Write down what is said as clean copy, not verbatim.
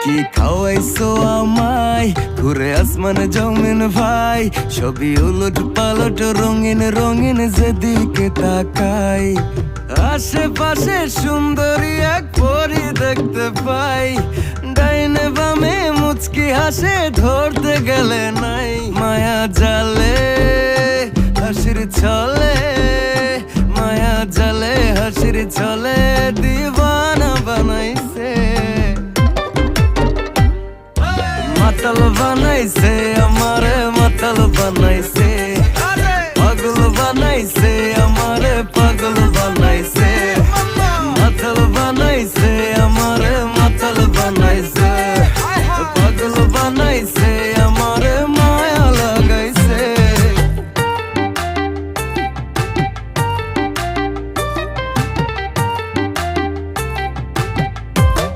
কি খাওয়াইছো আমায়, ঘুরে আসমান জমিন ভাই, সবই উলট পালট রঙিন রঙিন যেদিকে তাকাই। আশেপাশে সুন্দরী এক পরি দেখতে পাই, ডাইনে বামে মুচকি হাসে ধরতে গেলে নাই। মায়া জালে হাসির ছলে, মায়া জালে হাসির ছলে দিবানা বানাইছে, মাতাল বানাইছে আমারে মাতাল বানাইছে।